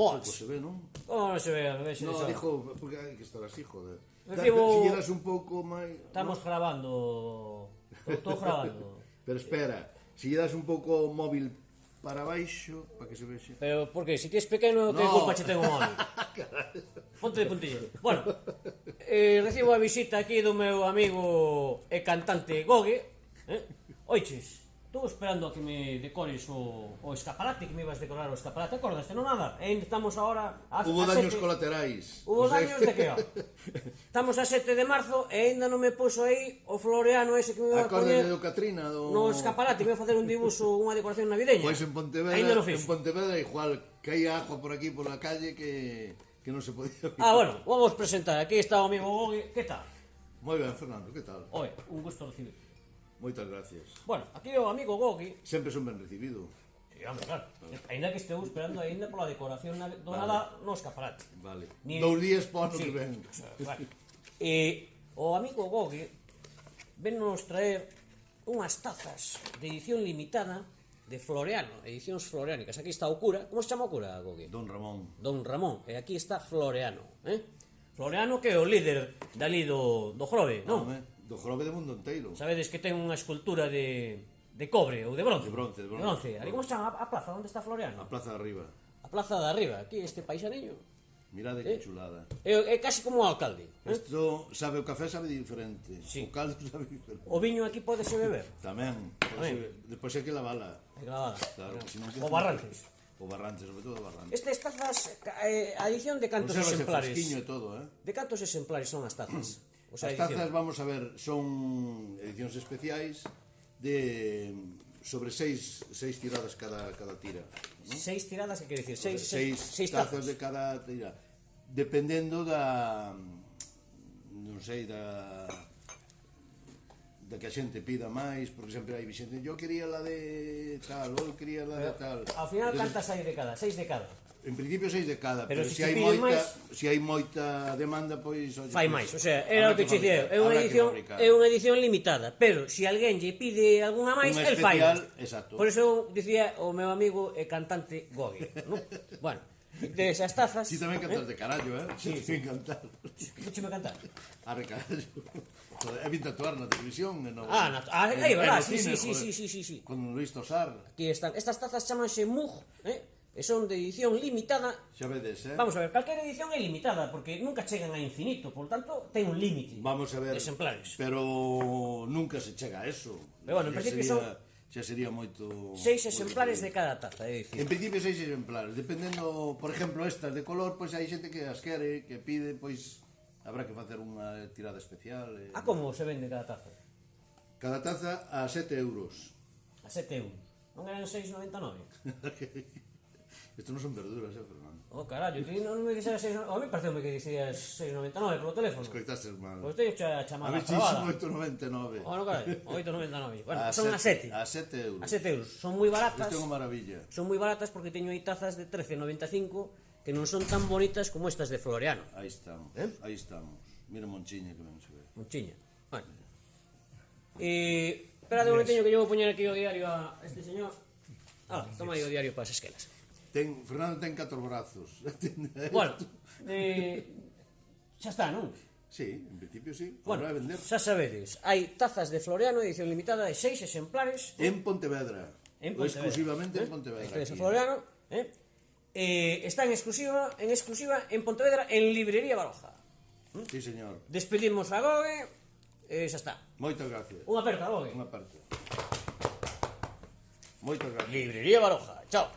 Boas. Pouco se ve, non? Como non se ve, vexe No, iso. dijo, porque hai que estar así, joder. Recibo- Si eras un pouco máis... Estamos grabando. Estou grabando. Pero espera, si lle das un pouco o móvil para baixo, para que se vexe. Pero, por que? Se ti es pequeno, que No. culpa che ten o móvil? Ponte de puntilla. Bueno, recibo a visita aquí do meu amigo e cantante Gogue. Oiches, estou esperando a que me decores o escaparate, que me ibas decorar o escaparate. Acordaste, non nada? E estamos agora... Hubo daños colaterais. Hubo O sea, daños de que, ó? Estamos a 7 de marzo e ainda non me puso aí o floreano ese que me iba a Acórdate poñer do Catrina, do... no escaparate, me iba a facer un dibuixo, unha decoración navideña. Pois en Pontevedra, Ainda non fiz. en Pontevedra igual caía agua por aquí por la calle que non se podía... Ah, bueno, vamos presentar. Aquí está o amigo Gogue. Que tal? Moi ben, Fernando, que tal? Oye, un gusto recibir. Moitas gracias. Bueno, aquí o amigo Gogue. Sempre son ben recibido. Sí, hombre, claro. Ainda que esteu esperando ainda pola decoración do Nadal no escaparate. Vale. Ni- 2 días po ano Sí. que ven. Vale. O amigo Gogue vennos traer unhas tazas de edición limitada de Floreano, edicións floreánicas. Aquí está o cura. Como se chama o cura, Gogue? Don Ramón. Don Ramón. E aquí está Floreano. Floreano que é o líder dali do Grove, non? Home, do jorobe do mundo inteiro. Sabedes que ten unha escultura de cobre ou de bronce? De bronce. Ali como se chama a plaza onde está Floreano? A plaza de arriba. A plaza de arriba, aquí este paisaniño. Mirade que chulada. É casi como o alcalde. Isto sabe o café sabe diferente. Sí. O caldo sabe diferente. O viño aquí pódese beber. Tamén. Despois hai que lavala. É clavada. Claro, que senón que... O Barrantes. O Barrantes, sobre todo o Barrantes. Estas tazas, a edición de cantos Consérvase exemplares? fresquiño e todo, De cantos exemplares son as tazas? O sea, As tazas, vamos a ver, son edicións especiais de sobre 6 tiradas cada tira. ¿No? 6 tiradas, que quere dicir? 6 tazas de cada tira. Dependendo da... non sei, da que a xente pida máis, porque sempre hai xente, yo quería la de tal, ou quería la de tal. Ao final, cantas hai de cada? 6 de cada? En principio 6 de cada, Pero pero se se hai piden moita, máis- se hai moita demanda, pois oye, Fai máis, o sea, era o que che dicía, é unha fabricar. edición limitada, pero se alguén lle pide algunha máis, Unha el fai. especial, exacto. Por eso eu dicía o meu amigo e cantante Gogue, ¿no? Bueno, de esas tazas... Si tamén cantas de carallo, Sí, sin cantar. Escúchame cantar. Arre carallo. Joder, é bien actuar na televisión e no... Aí, verdad, sí, cine, sí. Con Luis Tosar. Aquí están, estas tazas chamanse Mug, e son de edición limitada. Xa vedes, Vamos a ver, calquera edición é limitada, porque nunca chegan a infinito, por tanto, ten un límite. Vamos a ver. De exemplares. Pero nunca se chega a eso. Pero bueno, en principio xa sería moito... 6 exemplares de cada taza, é dicir. En principio 6 exemplares, dependendo, por exemplo, estas de color, pois hai xente que as quere, que pide, pois habrá que facer unha tirada especial. A como se vende cada taza? Cada taza a 7 euros. A 7 euros. Non eran 6,99? Isto non son verduras, Fernando. Oh, carallo, ti non me dixeras 6,99. A mí pareceu que dixeras 6,99 polo teléfono. Escoitaste mal. Pois teño a chamada A ver, trabada. 8,99. Oh, no, carallo, 8,99. Bueno, son a 7. A 7 euros. A 7 euros. Son moi baratas. Isto é unha maravilla. Son moi baratas porque teño aí tazas de 13,95 que non son tan bonitas como estas de Floreano. Aí estamos, aí estamos. Mira Monchiña que non se ve. Monchiña. Bueno. Espera de un momentinho que yo vou poñer aquí o diario a este señor. Ah, toma aí o diario para as esquelas. Fernando ten 4 brazos. Bueno, xa está, non? Sí, en principio sí. Bueno, Habrá a vender. xa sabedes, hai tazas de Floreano, edición limitada de 6 exemplares. En Pontevedra. En Pontevedra. Exclusivamente en Pontevedra. Este de aquí. Floreano, está en exclusiva en Pontevedra, en Librería Baroja. Sí, señor. Despedimos a Gogue e xa está. Moitas gracias. Unha aperta, Gogue. Unha parte. Moitas gracias. Librería Baroja. Chao.